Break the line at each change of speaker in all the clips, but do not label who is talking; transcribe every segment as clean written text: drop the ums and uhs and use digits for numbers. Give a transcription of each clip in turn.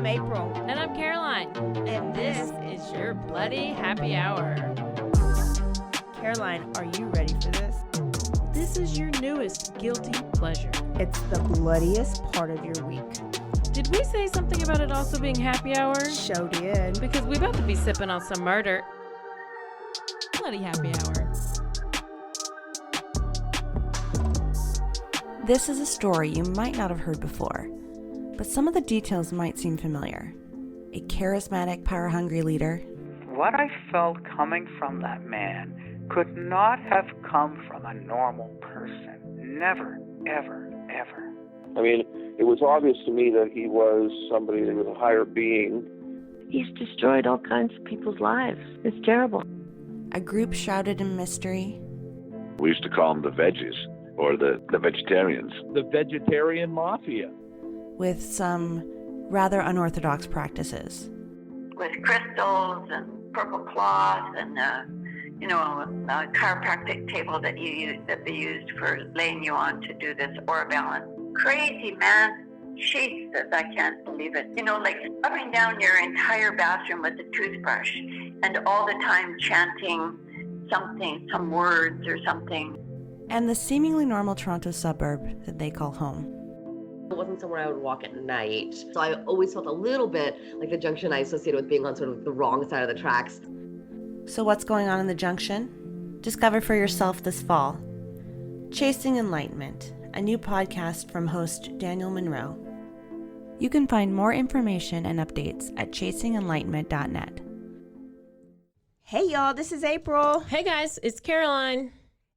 I'm April.
And I'm Caroline.
And this
is your Bloody Happy Hour.
Caroline, are you ready for this?
This is your newest guilty pleasure.
It's the bloodiest part of your week.
Did we say something about it also being happy hour?
Show did.
Because we about to be sipping on some murder. Bloody Happy Hour.
This is a story you might not have heard before, but some of the details might seem familiar. A charismatic, power-hungry leader.
What I felt coming from that man could not have come from a normal person. Never, ever, ever.
I mean, it was obvious to me that he was somebody that was a higher being.
He's destroyed all kinds of people's lives. It's terrible.
A group shrouded in mystery.
We used to call them the veggies, or the vegetarians.
The vegetarian mafia.
With some rather unorthodox practices.
With crystals and purple cloth and a chiropractic table that they used for laying you on to do this aura balance. Crazy, man. Jesus, I can't believe it. Like rubbing down your entire bathroom with a toothbrush and all the time chanting something, some words or something.
And the seemingly normal Toronto suburb that they call home.
It wasn't somewhere I would walk at night. So I always felt a little bit like the junction I associated with being on sort of the wrong side of the tracks.
So what's going on in the junction? Discover for yourself this fall. Chasing Enlightenment, a new podcast from host Daniel Monroe. You can find more information and updates at chasingenlightenment.net.
Hey y'all, this is April.
Hey guys, it's Caroline.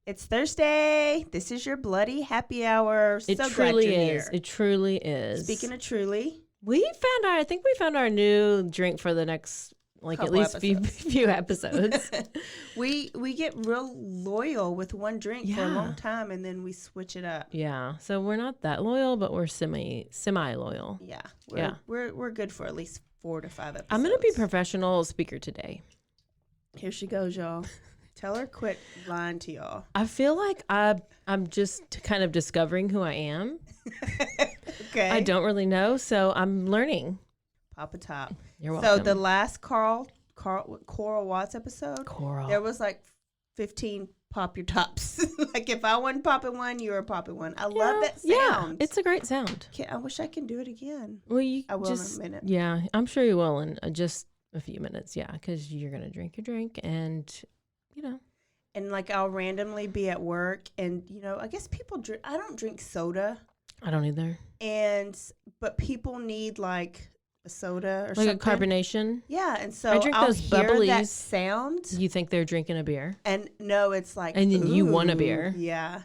It's Thursday. This is your Bloody Happy Hour.
It
so
truly
glad you're
is.
here.
It truly is.
Speaking of truly,
I think we found our new drink for the next, at least few episodes.
we get real loyal with one drink for a long time, and then we switch it up.
Yeah, so we're not that loyal, but we're semi loyal.
Yeah, we're good for at least 4 to 5 episodes.
I'm gonna be professional speaker today.
Here she goes, y'all. Tell her quit lying to y'all.
I feel like I'm just kind of discovering who I am.
Okay.
I don't really know, so I'm learning.
Papa Top.
You're welcome.
So the last Coral Watts episode, there was like 15 pop your tops. Like if I wasn't popping one, you were popping one. I love that sound.
Yeah, it's a great sound.
I wish I can do it again.
Well,
I will in a minute.
Yeah, I'm sure you will in just a few minutes. Yeah, because you're gonna drink your drink and.
And like I'll randomly be at work and, I guess people drink. I don't drink soda.
I don't either.
But people need like a soda or
like
something.
A carbonation.
Yeah. And so
I drink
I'll
those
hear
bubblies.
that sound.
You think they're drinking a beer.
And no, it's like.
And then you want a beer.
Yeah.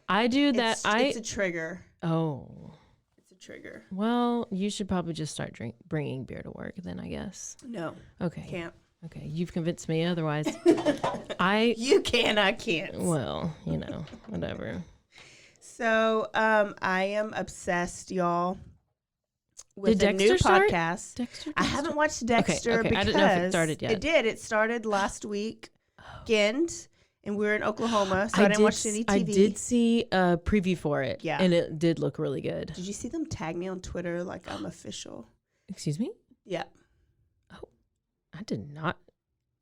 I do that.
It's a trigger.
Oh.
It's a trigger.
Well, you should probably just start bringing beer to work then, I guess.
No.
Okay.
Can't.
Okay, you've convinced me otherwise.
You can, I can't.
Well, whatever.
So, I am obsessed, y'all, with
Did
a new
Dexter
podcast.
Start? Dexter?
I haven't watched Dexter because
I didn't know if it started yet.
It did. It started last weekend, and we were in Oklahoma, so I didn't watch any TV.
I did see a preview for it,
yeah,
and it did look really good.
Did you see them tag me on Twitter like I'm official?
Excuse me?
Yeah.
I did not.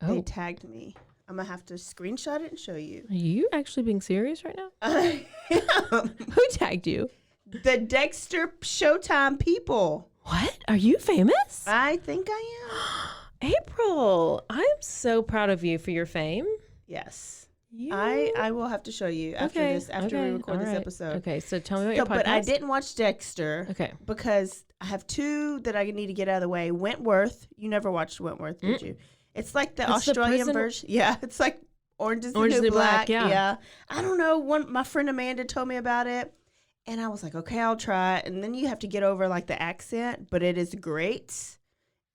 They tagged me. I'm going to have to screenshot it and show you.
Are you actually being serious right now?
I am.
Who tagged you?
The Dexter Showtime people.
What? Are you famous?
I think I
am. April, I'm so proud of you for your fame.
Yes. I will have to show you after we record this episode.
Okay, so tell me about your podcast.
But I didn't watch Dexter.
Okay.
Because I have 2 that I need to get out of the way. Wentworth. You never watched Wentworth, did you? It's like the Australian version. Yeah, it's like Orange is the New Black. Yeah. I don't know. My friend Amanda told me about it. And I was like, okay, I'll try it. And then you have to get over like the accent. But it is great.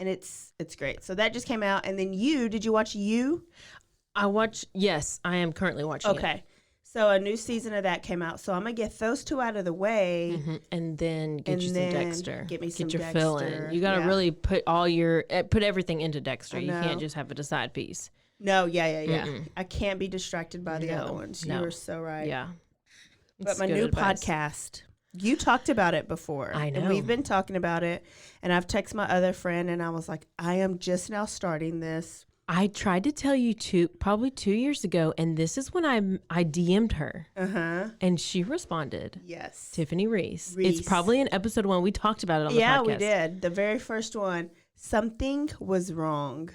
And it's great. So that just came out. And then did you watch You?
Yes, I am currently watching it.
Okay. So a new season of that came out. So I'm going to get those 2 out of the way.
Mm-hmm. And then get you some Dexter.
Get me some
your
Dexter.
fill in. You got to really put everything into Dexter. You can't just have it a side piece.
No, yeah. Mm-mm. I can't be distracted by the other ones.
No.
You are so right.
Yeah.
But my new podcast You talked about it before.
I know.
And we've been talking about it. And I've texted my other friend and I was like, I am just now starting this.
I tried to tell you probably 2 years ago, and this is when I DM'd her.
Uh-huh.
And she responded.
Yes.
Tiffany Reese. It's probably in episode 1. We talked about it on the podcast.
Yeah, we did. The very first one. Something was wrong.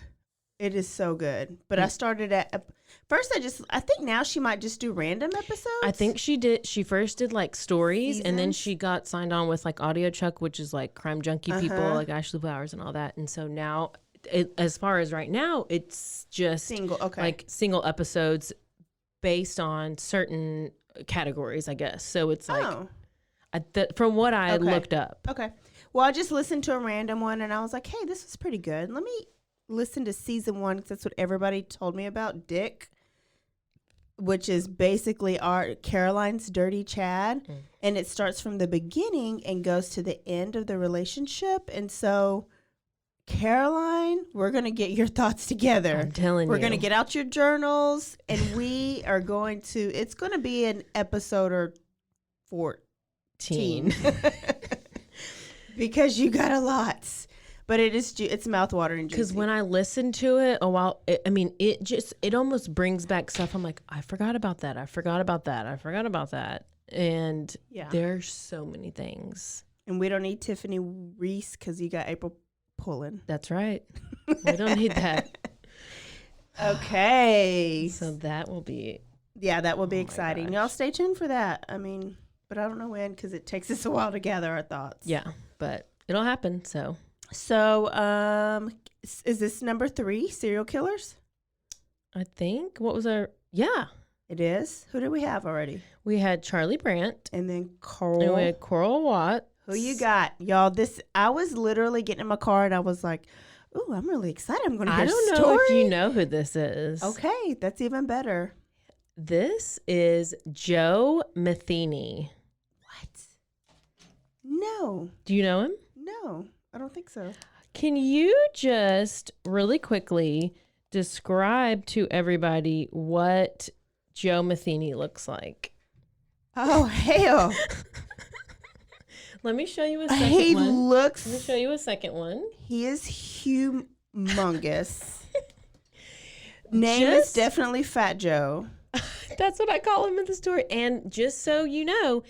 It is so good. But I started at first. I think now she might just do random episodes.
I think she did. She first did like stories,
Seasons?
and then she got signed on with like Audio Chuck, which is like crime junkie people like Ashley Flowers and all that. And so now, as far as right now, it's just like single episodes based on certain categories, I guess. So it's like from what I looked up.
Okay. Well, I just listened to a random one, and I was like, hey, this is pretty good. Let me listen to season 1 because that's what everybody told me about. Dick, which is basically Caroline's dirty Chad, and it starts from the beginning and goes to the end of the relationship. And so, Caroline, we're gonna get your thoughts together.
I'm telling you,
we're gonna get out your journals, and we are going to. It's gonna be an episode or 14 because you got a lot. But it's mouthwatering.
Because when I listened to it a while, it almost brings back stuff. I'm like, I forgot about that. I forgot about that. I forgot about that. And there's so many things.
And we don't need Tiffany Reese because you got April Pullen.
That's right. We don't need that.
Okay.
So that will be.
Yeah, that will be exciting. Y'all stay tuned for that. I mean, but I don't know when because it takes us a while to gather our thoughts.
Yeah, but it'll happen. So,
is this number 3, serial killers?
I think. What was our... Yeah.
It is. Who did we have already?
We had Charlie Brandt.
And then Coral.
And we had Coral Watts.
Who you got? Y'all, I was literally getting in my car and I was like, ooh, I'm really excited. I'm going to hear a story.
I don't know if you know who this is.
Okay, that's even better.
This is Joe Matheny.
What? No.
Do you know him?
No, I don't think so.
Can you just really quickly describe to everybody what Joe Matheny looks like?
Oh, hell.
Let me show you a second one.
Let
me show you a second one.
He is humongous. Name is definitely Fat Joe.
That's what I call him in the story. And just so you know,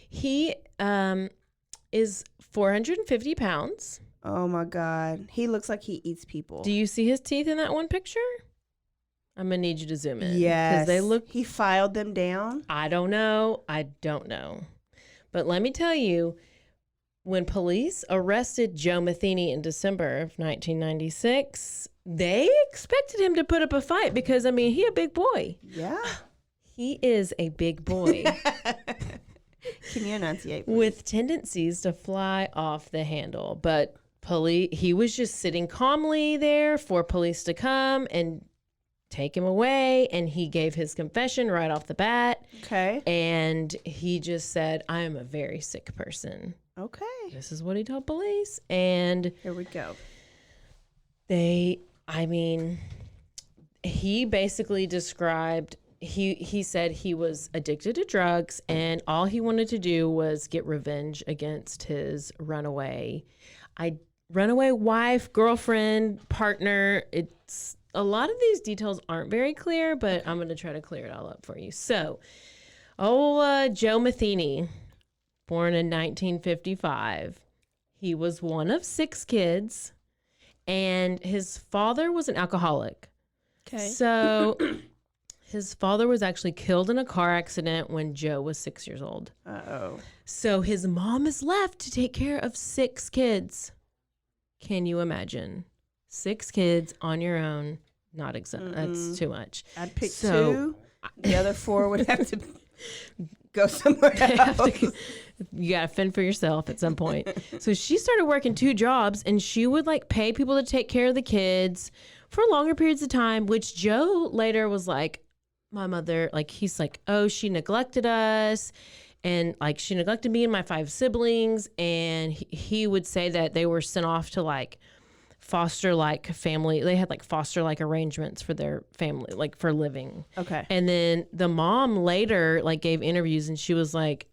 he is 450 pounds.
Oh, my God. He looks like he eats people.
Do you see his teeth in that one picture? I'm going to need you to zoom in.
Yes.
They look.
He filed them down?
I don't know. But let me tell you, when police arrested Joe Matheny in December of 1996, they expected him to put up a fight because, he a big boy.
Yeah.
He is a big boy.
Can you enunciate, please?
With tendencies to fly off the handle. But he was just sitting calmly there for police to come and take him away. And he gave his confession right off the bat.
Okay.
And he just said, I am a very sick person.
Okay.
This is what he told police. And
here we go.
He basically described, he said he was addicted to drugs and all he wanted to do was get revenge against his runaway wife, girlfriend, partner. It's a lot of these details aren't very clear, but I'm going to try to clear it all up for you. So, Joe Matheny, born in 1955. He was one of 6 kids, and his father was an alcoholic.
Okay.
So his father was actually killed in a car accident when Joe was 6 years old.
Uh-oh.
So his mom is left to take care of 6 kids. Can you imagine? 6 kids on your own. Not exactly. That's too much.
I'd pick 2. The other 4 would have to go somewhere else.
You got to fend for yourself at some point. So she started working 2 jobs, and she would pay people to take care of the kids for longer periods of time, which Joe later was like, my mother, he's like, oh, she neglected us. And she neglected me and my 5 siblings. And he would say that they were sent off to foster family. They had foster arrangements for their family, for living.
Okay.
And then the mom later gave interviews and she was like,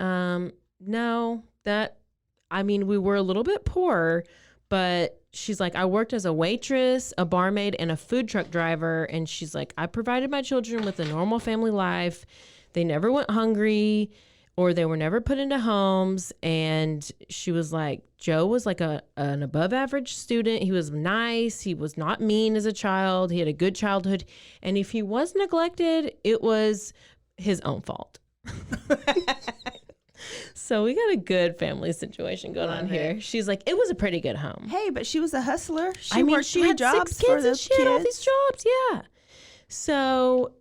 no, we were a little bit poor, but she's like, I worked as a waitress, a barmaid, and a food truck driver. And she's like, I provided my children with a normal family life. They never went hungry, or they were never put into homes. And she was like, Joe was like an above average student. He was nice. He was not mean as a child. He had a good childhood. And if he was neglected, it was his own fault. So we got a good family situation going on here. She's like, it was a pretty good home.
Hey, but she was a hustler. She
had
jobs
6 kids and she had all these jobs. Yeah. So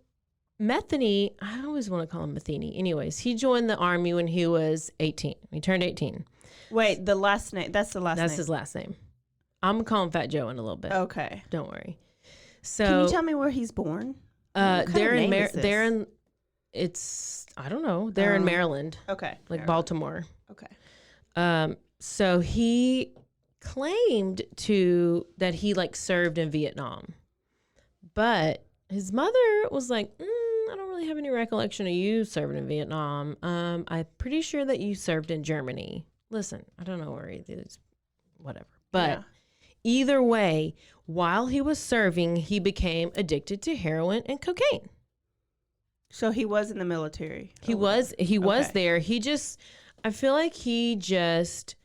Metheny, I always want to call him Metheny. Anyways, he joined the army when he was 18. He turned 18.
Wait, the last name. That's the last name.
That's his last name. I'm going to call him Fat Joe in a little bit.
Okay.
Don't worry. So
can you tell me where he's born?
They're in I don't know. They're in Maryland.
Okay.
Like Baltimore.
Okay.
So he claimed that he like served in Vietnam, but his mother was like, I don't really have any recollection of you serving in Vietnam. I'm pretty sure that you served in Germany. Listen, I don't know where he is, whatever. But either way, while he was serving, he became addicted to heroin and cocaine.
So he was in the military.
He was there. I feel like he just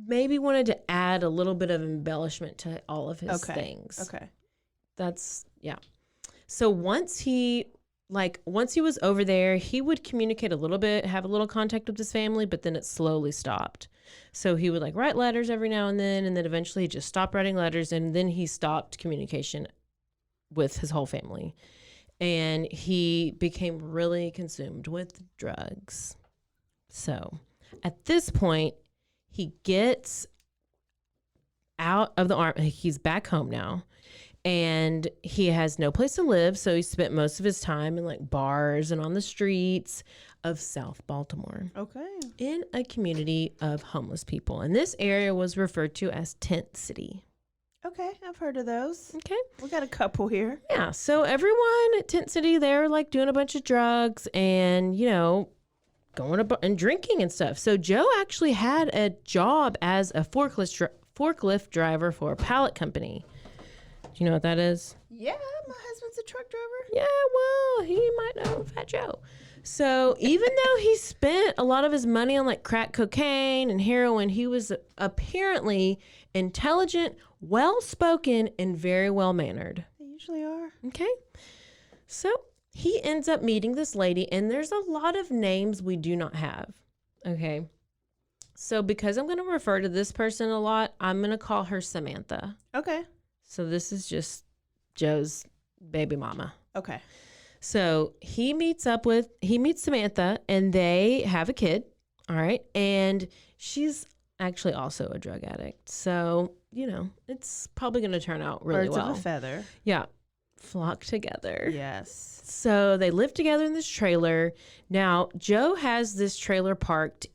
maybe wanted to add a little bit of embellishment to all of his things.
Okay.
So once he was over there, he would communicate a little bit, have a little contact with his family, but then it slowly stopped. So he would like write letters every now and then eventually he just stopped writing letters, and then he stopped communication with his whole family. And he became really consumed with drugs. So at this point, he gets out of the army. He's back home now. And he has no place to live. So he spent most of his time in like bars and on the streets of South Baltimore.
Okay.
In a community of homeless people. And this area was referred to as Tent City.
Okay, I've heard of those.
Okay.
We got a couple here.
Yeah, so everyone at Tent City, they're like doing a bunch of drugs and, going and drinking and stuff. So Joe actually had a job as a forklift driver for a pallet company. Do you know what that is?
Yeah, my husband's a truck driver.
Yeah, well, he might know Fat Joe. So even though he spent a lot of his money on like crack cocaine and heroin, he was apparently intelligent, well-spoken, and very well-mannered.
They usually are.
Okay. So he ends up meeting this lady, and there's a lot of names we do not have. Okay. So because I'm going to refer to this person a lot, I'm going to call her Samantha.
Okay.
So this is just Joe's baby mama.
Okay.
So he meets Samantha, and they have a kid. All right. And she's actually also a drug addict. So, it's probably going to turn out really well.
Birds of a feather.
Yeah. Flock together.
Yes.
So they live together in this trailer. Now, Joe has this trailer parked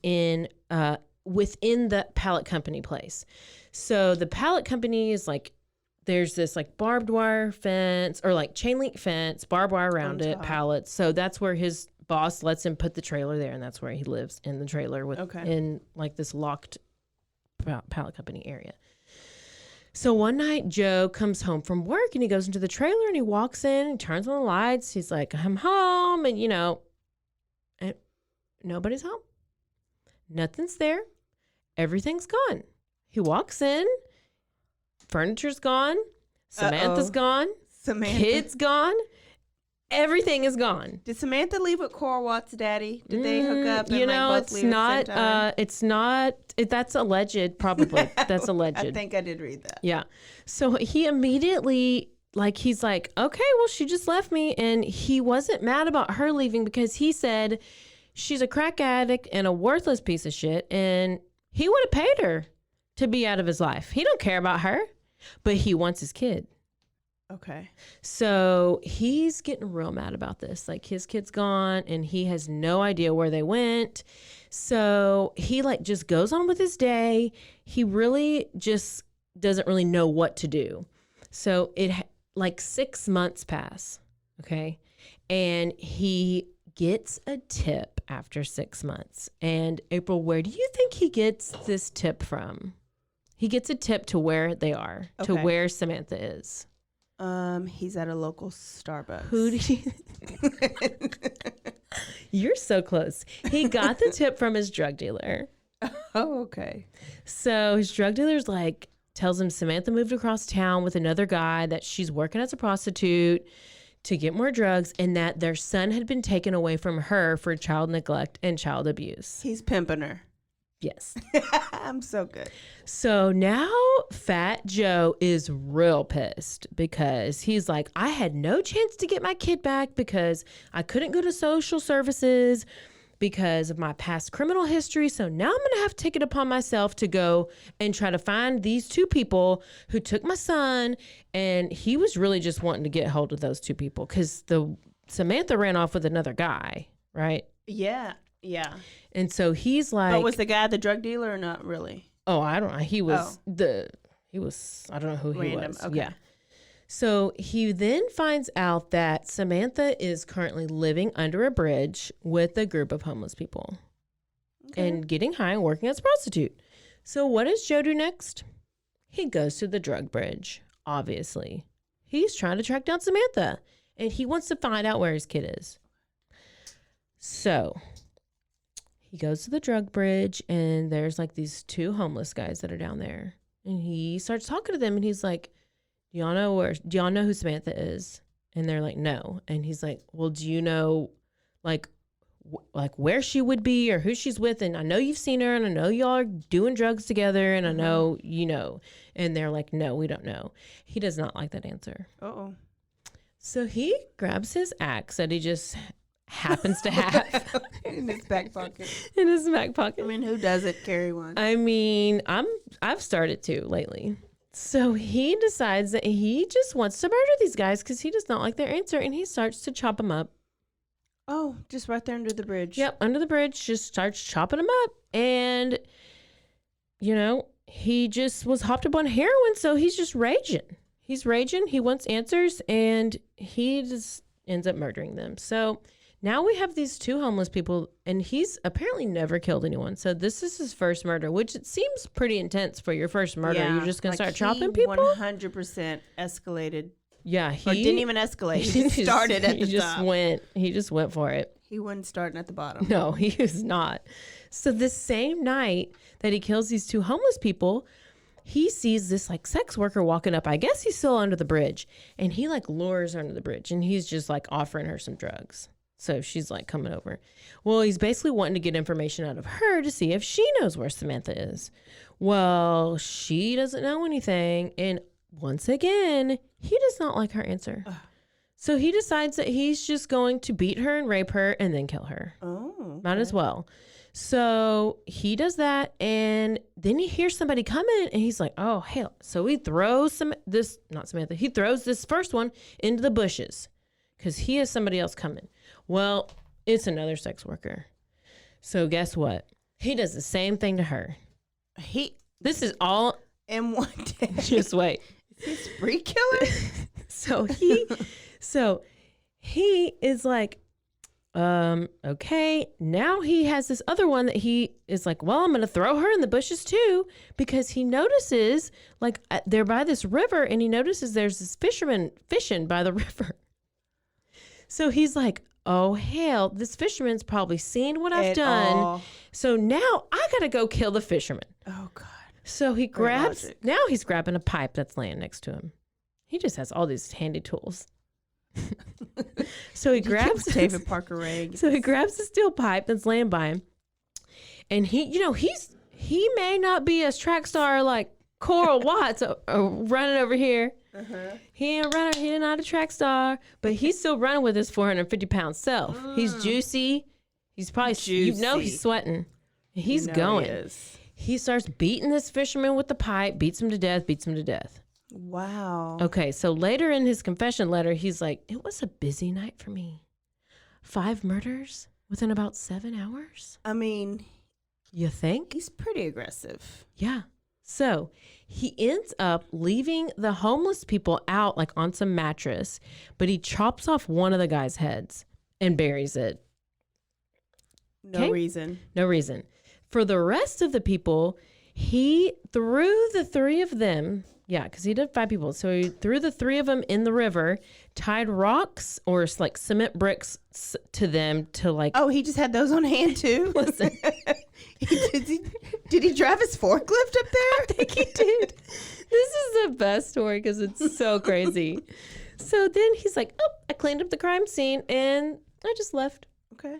within the pallet company place. So the pallet company is like, there's this like barbed wire fence or like chain link fence, barbed wire around it, pallets. So that's where his boss lets him put the trailer there, and that's where he lives, in the trailer in like this locked pallet company area. So one night Joe comes home from work and he goes into the trailer and he walks in and turns on the lights. He's like, I'm home. And and nobody's home. Nothing's there. Everything's gone. He walks in. Furniture's gone. Samantha's gone. Kid's gone. Everything is gone.
Did Samantha leave with Cora Watts' daddy? Did they hook up? And both leave at the same time?
It's not. That's alleged. Probably. That's alleged.
I think I did read that.
Yeah. So he immediately, he's like, okay, well, she just left me, and he wasn't mad about her leaving because he said she's a crack addict and a worthless piece of shit, and he would have paid her to be out of his life. He don't care about her, but he wants his kid.
Okay.
So he's getting real mad about this. Like, his kid's gone and he has no idea where they went. So he just goes on with his day. He really just doesn't really know what to do. So 6 months pass. Okay. And he gets a tip after 6 months. And April, where do you think he gets this tip from? He gets a tip to where they are, to where Samantha is.
He's at a local Starbucks.
Who do you... You're so close. He got the tip from his drug dealer.
Oh, okay.
So his drug dealer's like, tells him Samantha moved across town with another guy, that she's working as a prostitute to get more drugs, and that their son had been taken away from her for child neglect and child abuse.
He's pimping her.
Yes.
I'm so good.
So now Fat Joe is real pissed because he's like, I had no chance to get my kid back because I couldn't go to social services because of my past criminal history. So now I'm going to have to take it upon myself to go and try to find these two people who took my son. And he was really just wanting to get hold of those two people because Samantha ran off with another guy, right?
Yeah. Yeah.
And so he's like,
but was the guy the drug dealer or not really?
Oh, I don't know. He was I don't know who he was. Okay. Yeah. So he then finds out that Samantha is currently living under a bridge with a group of homeless people and getting high and working as a prostitute. So what does Joe do next? He goes to the drug bridge, obviously. He's trying to track down Samantha and he wants to find out where his kid is. So he goes to the drug bridge and there's like these two homeless guys that are down there. And he starts talking to them and he's like, do y'all know who Samantha is? And they're like, no. And he's like, well, do you know like where she would be or who she's with? And I know you've seen her and I know y'all are doing drugs together and I know you know. And they're like, no, we don't know. He does not like that answer.
Uh-oh.
So he grabs his axe that he just happens to have
in his back pocket.
In his back pocket.
I mean, who doesn't carry one?
I mean, I've started to lately. So he decides that he just wants to murder these guys because he does not like their answer, and he starts to chop them up.
Oh, just right there under the bridge.
Yep, under the bridge, just starts chopping them up, and you know, he just was hopped up on heroin, so he's just raging. He's raging. He wants answers, and he just ends up murdering them. So now we have these two homeless people, and he's apparently never killed anyone. So this is his first murder, which it seems pretty intense for your first murder. Yeah, you're just going to start chopping people?
100% escalated.
Yeah.
Or didn't even escalate. He started at the top.
He just went for it.
He wasn't starting at the bottom.
No, he was not. So this same night that he kills these two homeless people, he sees this like sex worker walking up. I guess he's still under the bridge. And he like lures her under the bridge. And he's just like offering her some drugs. So she's like coming over. Well, he's basically wanting to get information out of her to see if she knows where Samantha is. Well, she doesn't know anything. And once again, he does not like her answer. So he decides that he's just going to beat her and rape her and then kill her.
Oh, okay.
Might as well. So he does that. And then he hears somebody coming and he's like, oh, hell. So he throws he throws this first one into the bushes because he has somebody else coming. Well, it's another sex worker. So guess what? He does the same thing to her. This is all
in one day.
Just wait.
Is he a spree killer?
So he is like, okay. Now he has this other one that he is like, well, I'm going to throw her in the bushes too, because he notices like they're by this river and he notices there's this fisherman fishing by the river. So he's like, oh, hell, this fisherman's probably seen what I've done. So now I got to go kill the fisherman.
Oh, God.
So he's grabbing a pipe that's laying next to him. He just has all these handy tools. So he grabs
David Parker Ray.
So he grabs the steel pipe that's laying by him. And he may not be a track star like Coral Watts running over here. Uh-huh. He ain't running. He's not a track star, but he's still running with his 450-pound self. He's juicy. He's probably juicy. He's sweating. He's going. He starts beating this fisherman with the pipe. Beats him to death.
Wow.
Okay, so later in his confession letter, he's like, "It was a busy night for me. 5 murders within about 7 hours."
I mean,
you think?
He's pretty aggressive.
Yeah. So he ends up leaving the homeless people out like on some mattress, but he chops off one of the guy's heads and buries it.
No reason.
No reason. For the rest of the people, he threw the 3 of them. Yeah, because he did 5 people. So he threw the 3 of them in the river, tied rocks or like cement bricks to them to like.
Oh, he just had those on hand too?
Listen.
Did he drive his forklift up there?
I think he did. This is the best story because it's so crazy. So then he's like, oh, I cleaned up the crime scene and I just left.
Okay.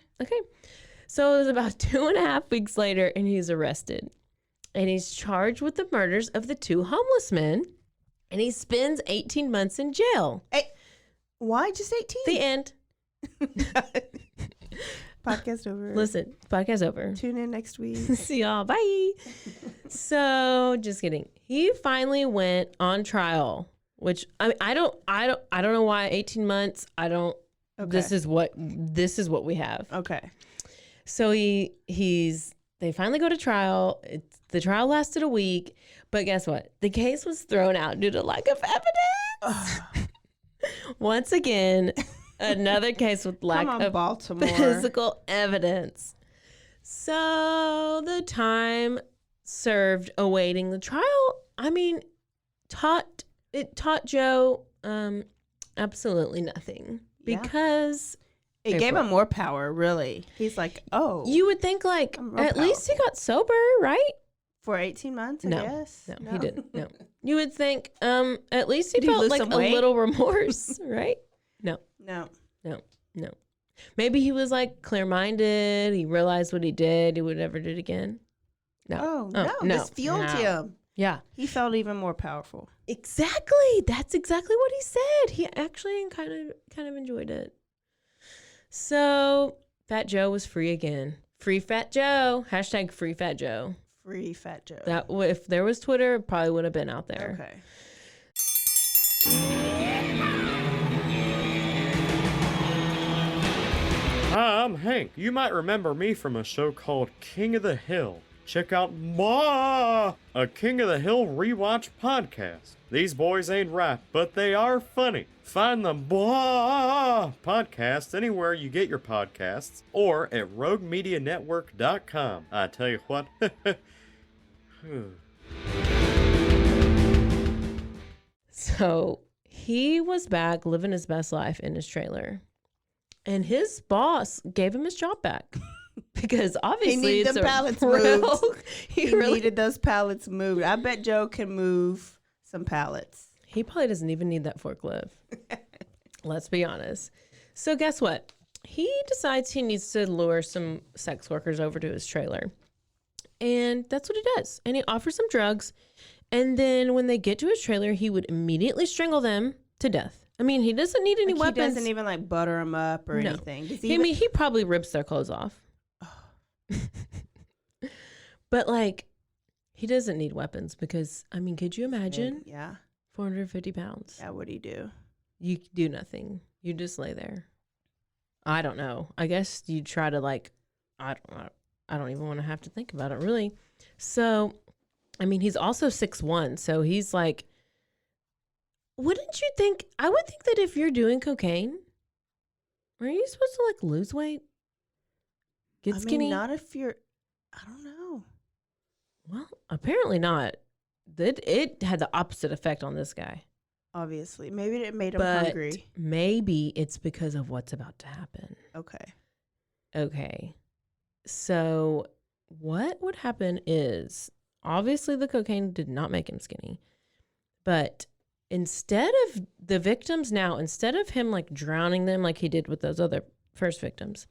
So it was about 2.5 weeks later and he's arrested. And he's charged with the murders of the 2 homeless men. And he spends 18 months in jail.
Hey, why just 18?
The end.
Podcast over.
Listen, podcast over.
Tune in next week.
See y'all. Bye. So, just kidding. He finally went on trial, which I don't know why 18 months. Okay. This is what we have.
Okay.
So they finally go to trial. The trial lasted a week, but guess what? The case was thrown out due to lack of evidence. Once again, another case with lack of
Baltimore.
physical evidence. So the time served awaiting the trial, taught Joe absolutely nothing because
it gave him more power, really. He's like, oh.
You would think at least he got sober, right?
For 18 months, I guess?
No, he didn't. No. You would think at least he felt like a little remorse, right? No. Maybe he was like clear-minded. He realized what he did. He would never do it again. No.
No. This fueled him.
Yeah.
He felt even more powerful.
Exactly. That's exactly what he said. He actually kind of enjoyed it. So Fat Joe was free again. Free Fat Joe. # Free Fat Joe.
Free Fat Joe.
That if there was Twitter, it probably would have been out there.
Okay.
Hi, I'm Hank. You might remember me from a show called King of the Hill. Check out a King of the Hill rewatch podcast. These boys ain't right, but they are funny. Find the podcast anywhere you get your podcasts or at roguemedianetwork.com. I tell you what.
So he was back living his best life in his trailer. And his boss gave him his job back. Because obviously
he needed them pallets moved. He needed those pallets moved. I bet Joe can move some pallets.
He probably doesn't even need that forklift. Let's be honest. So guess what? He decides he needs to lure some sex workers over to his trailer. And that's what he does. And he offers them drugs. And then when they get to his trailer, he would immediately strangle them to deth. I mean, he doesn't need any weapons.
He doesn't even butter them up or anything.
He probably rips their clothes off. But he doesn't need weapons because, could you imagine?
Yeah.
450 pounds.
Yeah, what'd he do?
You do nothing. You just lay there. I don't know. I guess you try to I don't even want to have to think about it really. So, he's also 6'1", so he's wouldn't you think, I would think that if you're doing cocaine, are you supposed to lose weight? Get skinny?
Not if you're, I don't know.
Well, apparently not. It had the opposite effect on this guy.
Obviously. Maybe it made him hungry.
Maybe it's because of what's about to happen. Okay. So what would happen is, obviously the cocaine did not make him skinny. But instead of him drowning them like he did with those other first victims,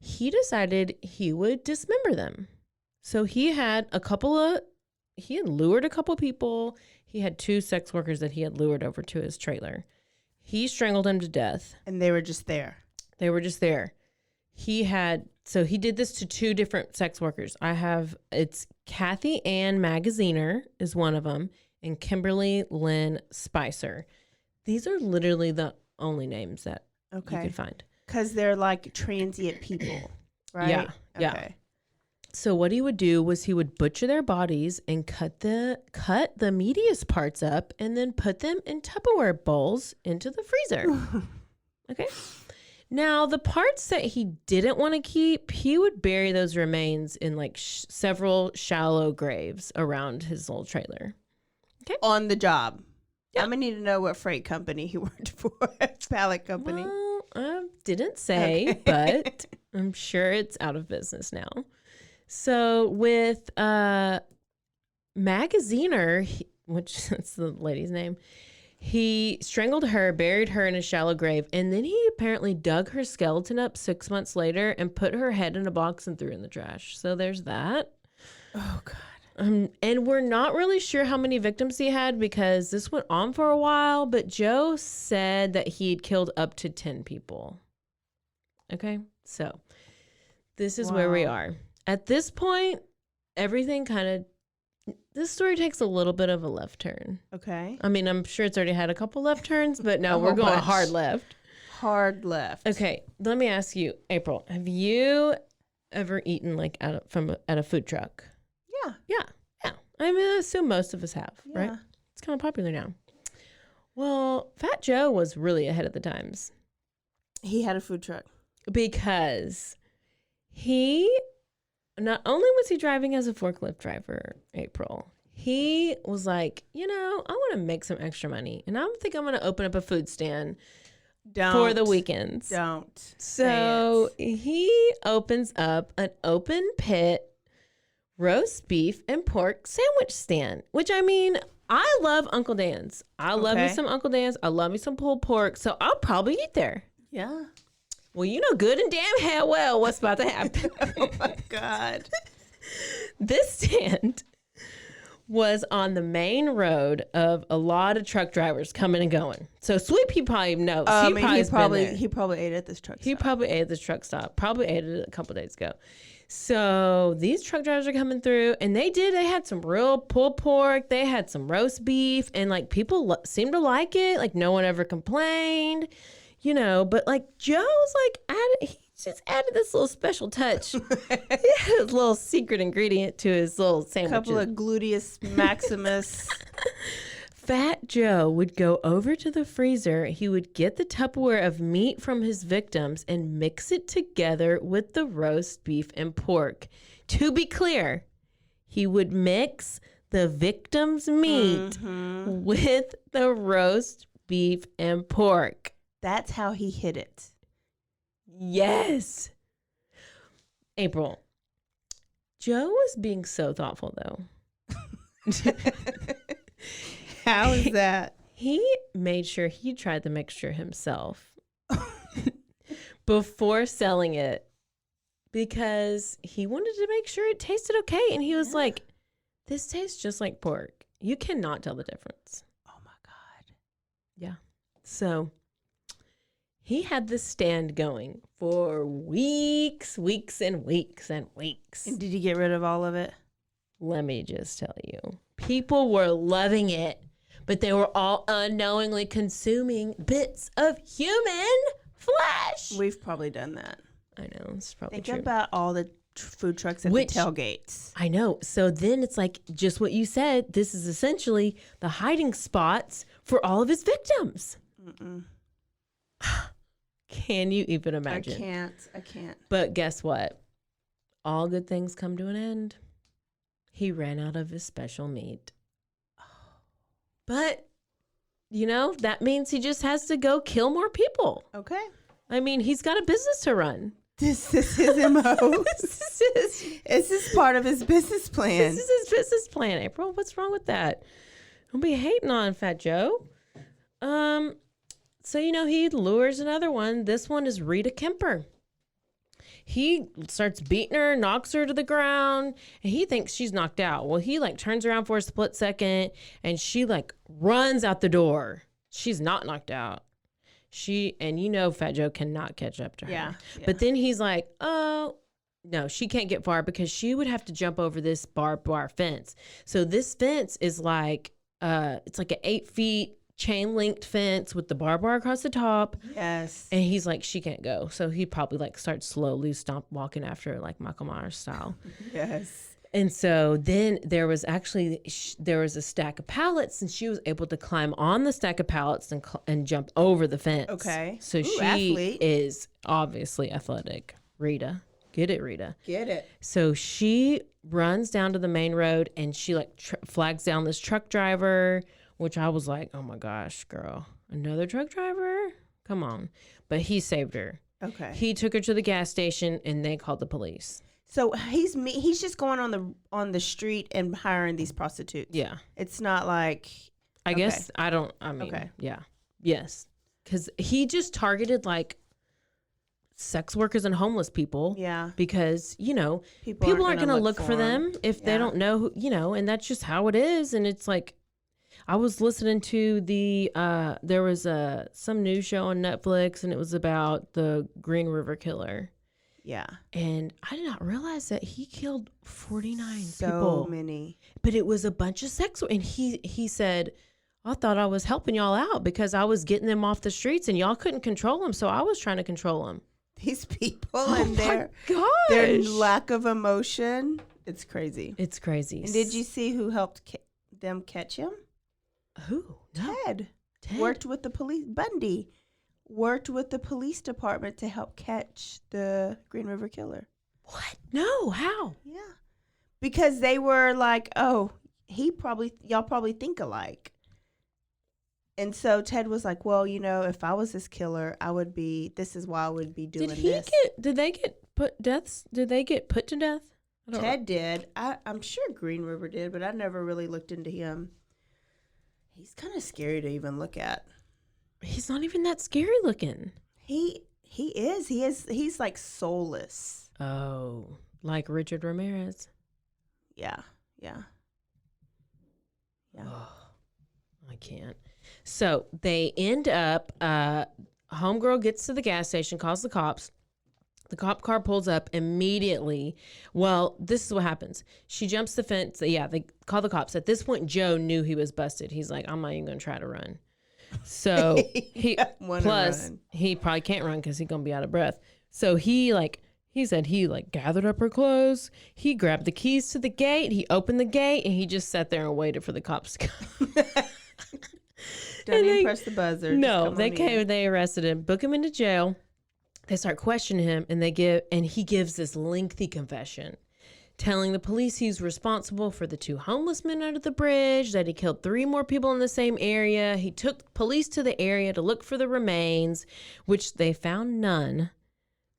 he decided he would dismember them. So he had lured a couple people. He had 2 sex workers that he had lured over to his trailer. He strangled them to death.
And they were just there.
He did this to 2 different sex workers. It's Kathy Ann Magaziner is one of them, and Kimberly Lynn Spicer. These are literally the only names that you could find.
Because they're transient people, right?
Yeah. Okay. So what he would do was he would butcher their bodies and cut the meatiest parts up and then put them in Tupperware bowls into the freezer. Okay. Now, the parts that he didn't want to keep, he would bury those remains in like several shallow graves around his little trailer.
Okay. On the job. Yeah. I'm going to need to know what freight company he worked for. Pallet company.
Well, I didn't say, but I'm sure it's out of business now. So with Magaziner, which is the lady's name, he strangled her, buried her in a shallow grave, and then he apparently dug her skeleton up 6 months later and put her head in a box and threw it in the trash. So there's that.
Oh, God.
And we're not really sure how many victims he had because this went on for a while, but Joe said that he'd killed up to 10 people. Okay, so this is where we are. At this point, everything this story takes a little bit of a left turn.
Okay.
I mean, I'm sure it's already had a couple left turns, but no, we're going hard left.
Hard left.
Okay, let me ask you, April, have you ever eaten like at a food truck? Yeah. I mean, I assume most of us have, right? It's kind of popular now. Well, Fat Joe was really ahead of the times.
He had a food truck.
Because not only was he driving as a forklift driver, April, he was like, I want to make some extra money. And I think I'm going to open up a food stand for the weekends.
Don't.
So he opens up an open pit roast beef and pork sandwich stand, which I mean, I love Uncle Dan's. I love me some Uncle Dan's. I love me some pulled pork. So I'll probably eat there.
Yeah.
Well, you know good and damn hell well what's about to happen.
Oh, my God.
This stand was on the main road of a lot of truck drivers coming and going. So Sweep, he probably knows.
He probably ate at this truck stop.
He probably ate at this truck stop. Probably ate it a couple days ago. So these truck drivers are coming through, and they had some real pulled pork. They had some roast beef, and like people seemed to like it. Like no one ever complained, but like Joe's like he just added this little special touch. He had his little secret ingredient to his little sandwich.
A couple of gluteus maximus.
Fat Joe would go over to the freezer. He would get the Tupperware of meat from his victims and mix it together with the roast beef and pork. To be clear, he would mix the victim's meat with the roast beef and pork.
That's how he hid it.
Yes. April, Joe was being so thoughtful, though.
How is that?
He made sure he tried the mixture himself before selling it because he wanted to make sure it tasted okay. And he was like, this tastes just like pork. You cannot tell the difference.
Oh, my God.
Yeah. So he had this stand going for weeks and weeks and weeks.
And did he get rid of all of it?
Let me just tell you. People were loving it. But they were all unknowingly consuming bits of human flesh.
We've probably done that.
I know. It's probably
Think
true.
about all the food trucks at the tailgates.
I know. So then it's like just what you said. This is essentially the hiding spots for all of his victims. Can you even imagine?
I can't.
But guess what? All good things come to an end. He ran out of his special meat. But, that means he just has to go kill more people.
Okay.
I mean, he's got a business to run.
This is his MO. This is part of his business plan.
This is his business plan, April. What's wrong with that? Don't be hating on Fat Joe. So, he lures another one. This one is Rita Kemper. He starts beating her, knocks her to the ground, and he thinks she's knocked out. Well, he turns around for a split second, and she runs out the door. She's not knocked out. Fat Joe cannot catch up to her.
Yeah.
But then he's like, oh, no, she can't get far because she would have to jump over this barbed wire fence. So this fence is it's like an 8 feet chain linked fence with the barbed wire across the top.
Yes.
And he's like, she can't go. So he probably starts slowly walking after her like Michael Myers style.
Yes.
And so then there was a stack of pallets, and she was able to climb on the stack of pallets and jump over the fence.
Okay.
So she
athlete.
is obviously athletic. Rita. Get it, Rita.
Get it.
So she runs down to the main road, and she like flags down this truck driver, which I was like, oh my gosh, girl, another truck driver? Come on. But he saved her.
Okay.
He took her to the gas station, and they called the police.
So he's just going on the street and hiring these prostitutes.
Yeah.
It's not like
I guess yeah. Yes. Cuz he just targeted like sex workers and homeless people.
Yeah.
Because, people aren't going to look for them if they don't know who, and that's just how it is. And it's like, I was listening to there was some news show on Netflix, and it was about the Green River Killer.
Yeah.
And I did not realize that he killed 49 people.
So many.
But it was a bunch of sex. And he said, I thought I was helping y'all out because I was getting them off the streets and y'all couldn't control them. So I was trying to control them.
These people and their lack of emotion. It's crazy.
It's crazy.
And did you see who helped them catch him?
Who? No.
Ted. Worked with the police. Bundy worked with the police department to help catch the Green River Killer.
What? No. How?
Yeah. Because they were like, oh, y'all probably think alike. And so Ted was like, well, if I was this killer, this is why I would be doing this.
Did they get put to death?
Ted did. I'm sure Green River did, but I never really looked into him. He's kind of scary to even look at.
He's not even that scary looking.
He is. He's like soulless.
Oh, like Richard Ramirez.
Yeah.
Oh, I can't. So they end up, homegirl gets to the gas station, calls the cops. The cop car pulls up immediately. Well, this is what happens. She jumps the fence. Yeah, they call the cops. At this point, Joe knew he was busted. He's like, I'm not even going to try to run. So he probably can't run because he's going to be out of breath. So he gathered up her clothes. He grabbed the keys to the gate. He opened the gate and he just sat there and waited for the cops to come.
Don't even press the buzzer.
No, they came. They arrested him, book him into jail. They start questioning him, and he gives this lengthy confession, telling the police he's responsible for the 2 homeless men under the bridge, that he killed 3 more people in the same area. He took police to the area to look for the remains, which they found none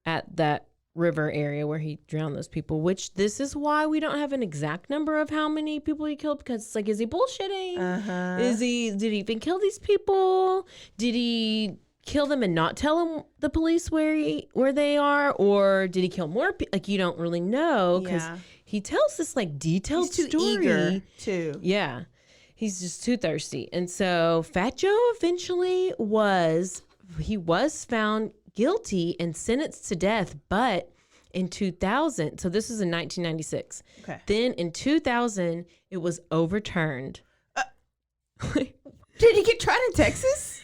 at that river area where he drowned those people, which this is why we don't have an exact number of how many people he killed, because it's like, is he bullshitting? Did he even kill these people? Did he kill them and not tell them the police where they are, or did he kill more people? Like, you don't really know, because he tells this like detailed
story. Eager too.
Yeah, he's just too thirsty. And so Fat Joe eventually was found guilty and sentenced to death, but in 2000, so this was in 1996.
Okay.
Then in 2000, it was overturned.
Did he get tried in Texas?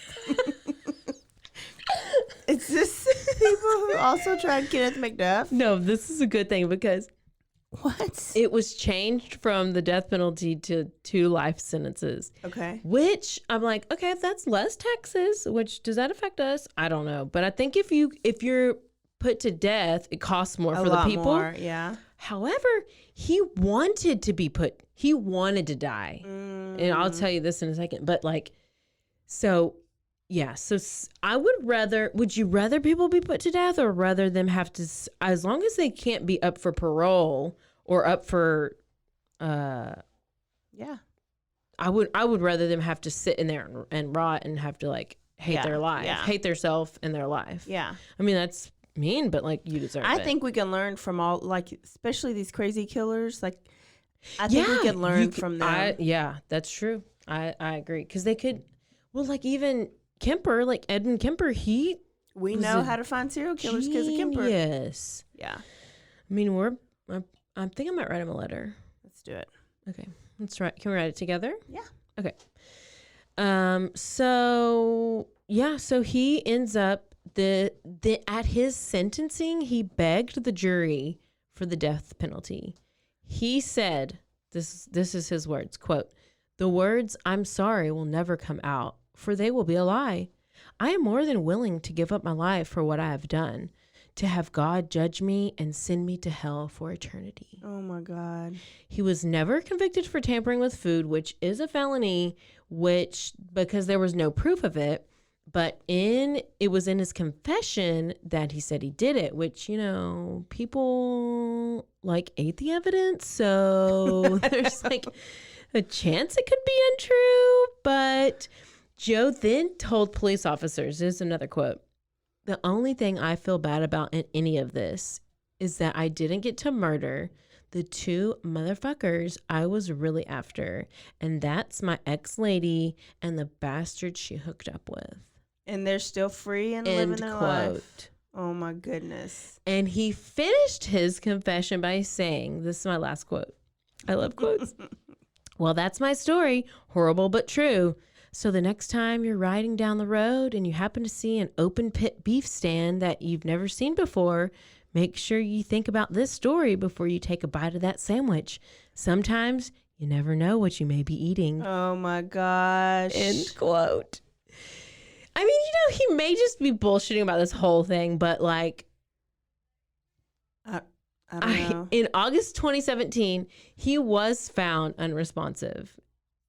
Is this people who also tried Kenneth McDuff?
No, this is a good thing because
what?
It was changed from the death penalty to 2 life sentences.
Okay.
Which I'm like, okay, if that's less taxes, which does that affect us? I don't know. But I think if you're put to death, it costs more for the people.
More, yeah.
However, he wanted to die. And I'll tell you this in a second. But would you rather people be put to death, or rather them have to, as long as they can't be up for parole or up for, I would rather them have to sit in there and rot and have to hate their life, hate their self and their life.
Yeah.
I mean, that's mean, but you deserve it.
I think we can learn from all, especially these crazy killers. I think we can learn from them.
That's true. I agree. Because they could, even Kemper, Edmund Kemper,
we know how to find serial killers because of Kemper.
Yes.
Yeah.
I mean, I think I might write him a letter.
Let's do it.
Okay. Let's write. Can we write it together?
Yeah.
Okay. So he ends up at his sentencing, he begged the jury for the death penalty. He said, this is his words, quote, "The words 'I'm sorry' will never come out, for they will be a lie. I am more than willing to give up my life for what I have done, to have God judge me and send me to hell for eternity."
Oh my God.
He was never convicted for tampering with food, which is a felony, because there was no proof of it. But it was in his confession that he said he did it, which, people ate the evidence. So there's a chance it could be untrue. But Joe then told police officers, this is another quote, "The only thing I feel bad about in any of this is that I didn't get to murder the two motherfuckers I was really after. And that's my ex-lady and the bastard she hooked up with."
And they're still free and living their life. Oh my goodness.
And he finished his confession by saying, this is my last quote. I love quotes. "Well, that's my story. Horrible but true. So the next time you're riding down the road and you happen to see an open pit beef stand that you've never seen before, make sure you think about this story before you take a bite of that sandwich. Sometimes you never know what you may be eating."
Oh my gosh.
End quote. I mean, he may just be bullshitting about this whole thing, but
I don't know.
In August 2017, he was found unresponsive.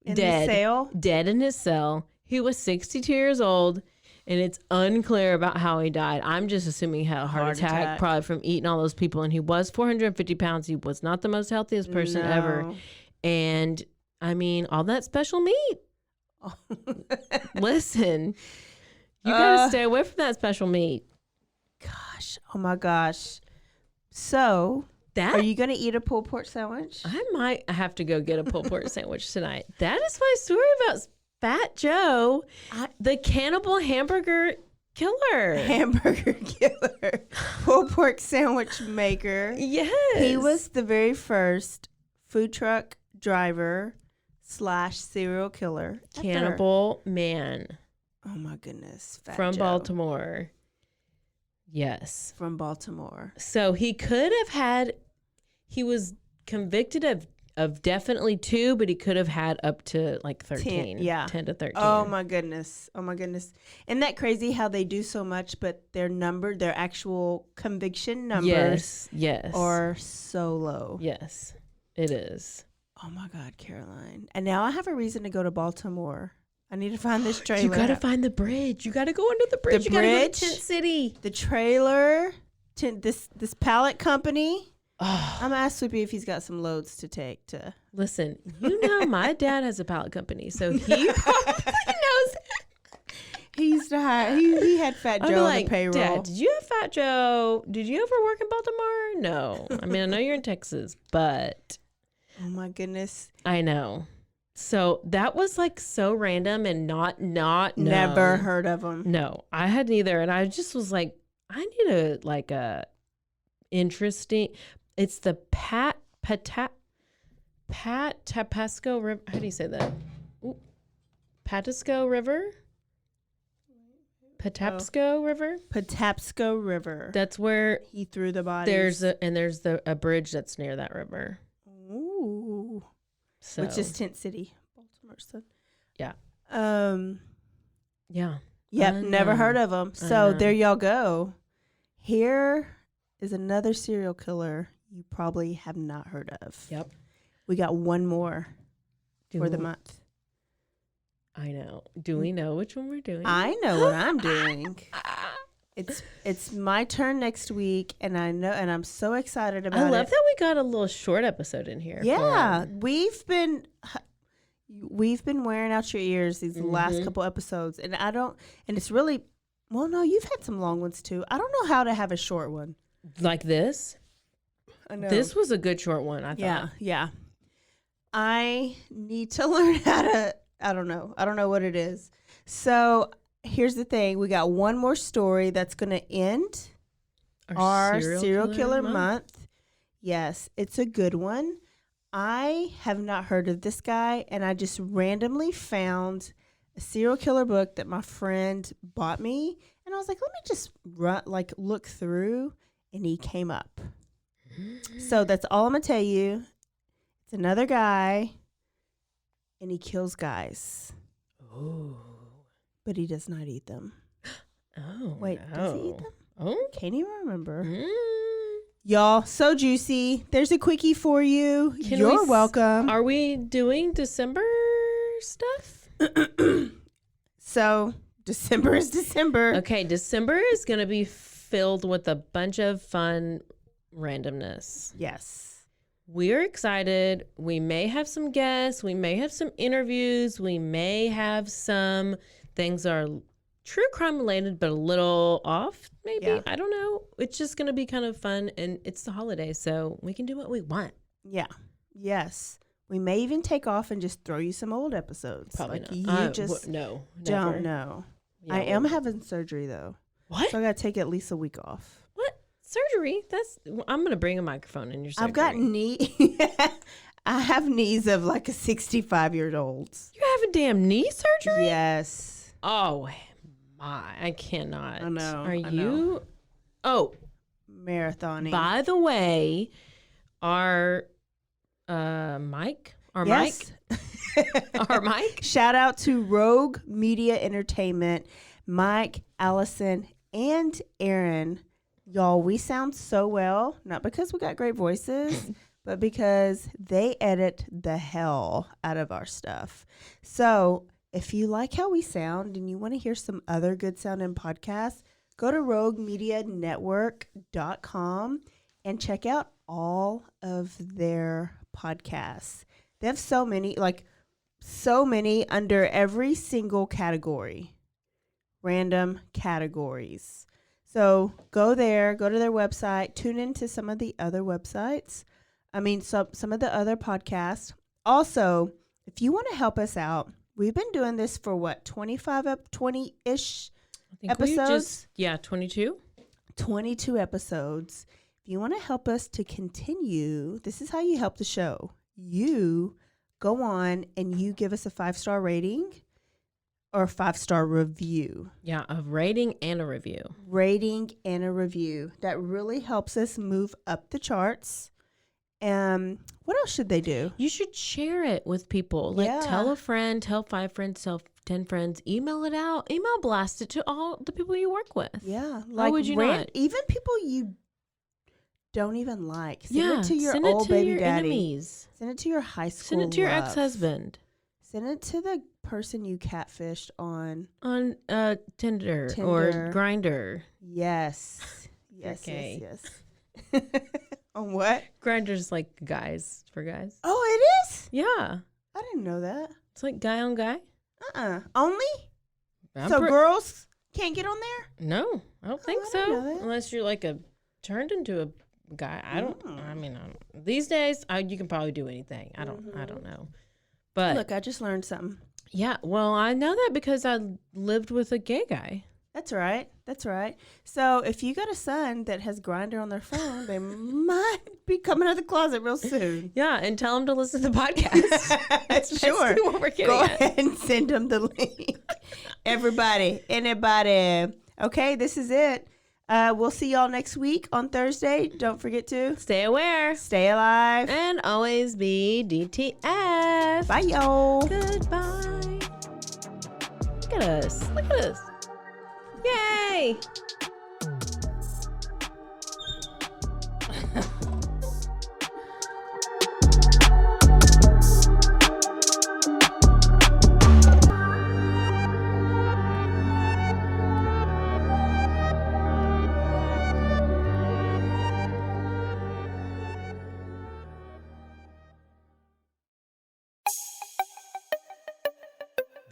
In
dead,
the cell?
Dead in his cell. He was 62 years old, and it's unclear about how he died. I'm just assuming he had a heart attack, probably from eating all those people, and he was 450 pounds. He was not the most healthiest person ever. And, I mean, all that special meat. Oh. Listen, you gotta stay away from that special meat.
Gosh, oh my gosh. So, are you gonna eat a pulled pork sandwich?
I might have to go get a pulled pork sandwich tonight. That is my story about Fat Joe, the cannibal hamburger killer.
Pulled pork sandwich maker.
Yes.
He was the very first food truck driver / serial killer.
Cannibal man.
Oh my goodness. Fat
From
Joe.
Baltimore. Yes.
From Baltimore.
So he was convicted of definitely 2, but he could have had up to 13. 10 to 13.
Oh my goodness. Isn't that crazy how they do so much, but their actual conviction numbers are so low.
Yes, it is.
Oh my God, Caroline. And now I have a reason to go to Baltimore. I need to find this trailer.
You got to find the bridge. You got to go under the bridge. You got to go to Tent City.
The trailer, this pallet company. I'm going to ask Sweepy if he's got some loads to take to.
Listen, my dad has a pallet company, so he probably knows.
He used to hire, he had Fat Joe on the payroll.
Dad, did you have Fat Joe? Did you ever work in Baltimore? No. I mean, I know you're in Texas, but.
Oh my goodness.
I know. So that was so random and not
never heard of them.
No, I hadn't either. And I just was like, I need a interesting. It's the Patapsco River. How do you say that? Patapsco River. Patapsco River.
Patapsco River.
That's where
he threw the bodies.
There's a bridge that's near that river.
Ooh. So. Which is Tent City, Baltimore. So.
Yeah.
Yeah. Yep. Never heard of them. So there y'all go. Here is another serial killer you probably have not heard of.
Yep.
We got one more for the month.
I know. Do we know which one we're doing?
I know what I'm doing. It's my turn next week, and I know, and I'm so excited about it.
I love that we got a little short episode in here.
Yeah, we've been wearing out your ears these last couple episodes, and it's really, well, no, you've had some long ones too. I don't know how to have a short one
like this.
I know.
This was a good short one, I thought.
Yeah. I need to learn how to. I don't know what it is. So. Here's the thing. We got one more story that's going to end our serial killer month. Yes, it's a good one. I have not heard of this guy, and I just randomly found a serial killer book that my friend bought me, and I was like, let me just look through, and he came up. So that's all I'm going to tell you. It's another guy, and he kills guys.
Oh.
But he does not eat them.
Oh,
wait,
no.
does he eat them?
Oh.
Can't even remember. Y'all, so juicy. There's a quickie for you. You're welcome.
Are we doing December stuff?
So, December is December.
Okay, December is going to be filled with a bunch of fun randomness.
Yes.
We're excited. We may have some guests. We may have some interviews. We may have some things that are true crime related, but a little off, maybe.
Yeah.
I don't know. It's just going to be kind of fun, and it's the holidays, so we can do what we want.
Yeah. Yes. We may even take off and just throw you some old episodes.
Probably
like
not.
You just
no,
don't
never.
know.
Yeah,
I am having surgery, though.
What?
So I got to take at least a week off.
What? Surgery? I'm going to bring a microphone in your surgery.
I've got I have knees of like a 65-year-old.
You have a damn knee surgery?
Yes.
Oh, my. I cannot.
I know.
Are
I
you?
know.
Oh.
Marathoning.
By the way, our Mike? Our
yes.
Mike? Our Mike?
Shout out to Rogue Media Entertainment, Mike, Allison, and Aaron. Y'all, we sound so well, not because we got great voices, but because they edit the hell out of our stuff. So if you like how we sound and you want to hear some other good sounding podcasts, go to roguemedianetwork.com and check out all of their podcasts. They have so many under every single category, random categories. So go there, go to their website, tune into some of the other websites. Some of the other podcasts. Also, if you want to help us out, we've been doing this for 20-ish episodes?
22.
22 episodes. If you want to help us to continue, this is how you help the show. You go on and you give us a 5-star rating or a 5-star review.
Yeah, a rating and a review.
Rating and a review. That really helps us move up the charts. What else should they do?
You should share it with people. Like tell a friend, tell 5 friends, tell 10 friends, email it out, email blast it to all the people you work with.
Yeah.
Why would you not?
Even people you don't even like. Send it to your old baby daddy.
Enemies.
Send it to your high school
Send it to your
love.
ex-husband.
Send it to the person you catfished on
Tinder or Grindr.
Yes. Yes,
okay.
yes. On what?
Grindr's like guys for guys.
Oh, it is?
Yeah.
I didn't know that.
It's like guy on guy.
Only? So girls can't get on there?
No, I don't think so. Unless you're like turned into a guy. These days you can probably do anything. I don't know. But
look, I just learned something.
Yeah, well, I know that because I lived with a gay guy.
That's right. So if you got a son that has Grindr on their phone, they might be coming out of the closet real soon.
Yeah, and tell them to listen to the podcast. That's
sure.
What we're getting
Go
at.
ahead and send them the link. Everybody, anybody. Okay, this is it. We'll see y'all next week on Thursday. Don't forget to
stay aware,
stay alive,
and always be DTF.
Bye, y'all.
Goodbye. Look at us. Yay!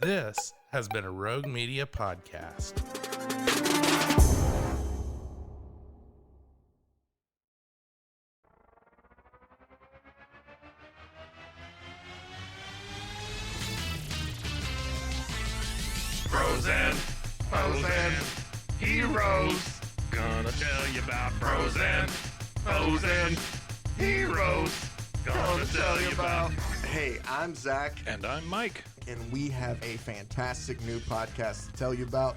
This has been a Rogue Media podcast.
Frozen, heroes. Gonna tell you about frozen heroes. Gonna tell you about.
Hey, I'm Zach.
And I'm Mike.
And we have a fantastic new podcast to tell you about.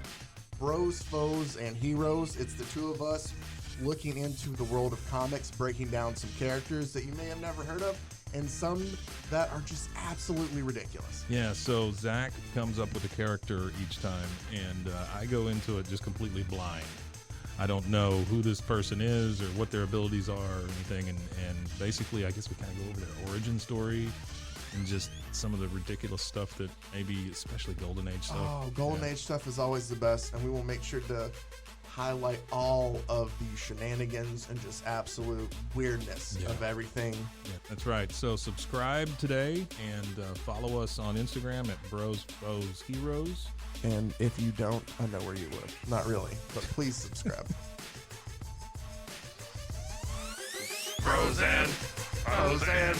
Bros, Foes, and Heroes. It's the two of us. looking into the world of comics, breaking down some characters that you may have never heard of, and some that are just absolutely ridiculous.
Yeah, so Zach comes up with a character each time, and I go into it just completely blind. I don't know who this person is or what their abilities are or anything, and basically I guess we kind of go over their origin story and just some of the ridiculous stuff that maybe, especially Golden Age stuff.
Oh, Golden Age stuff is always the best, and we will make sure to highlight all of the shenanigans and just absolute weirdness of everything.
Yeah, that's right. So subscribe today and follow us on Instagram at Bros Foes Heroes.
And if you don't, I know where you live. Not really, but please subscribe.
Bros and foes and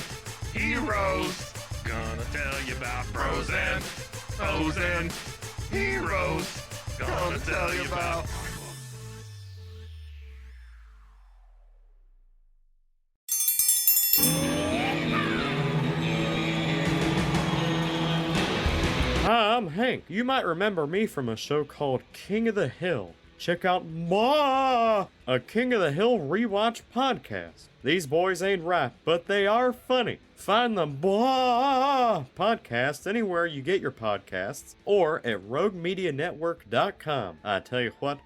heroes. Gonna tell you about bros and foes and heroes. Gonna tell you about.
Hi, I'm Hank. You might remember me from a show called King of the Hill. Check out a King of the Hill rewatch podcast. These boys ain't rap, but they are funny. Find the podcast anywhere you get your podcasts or at roguemedianetwork.com. I tell you what.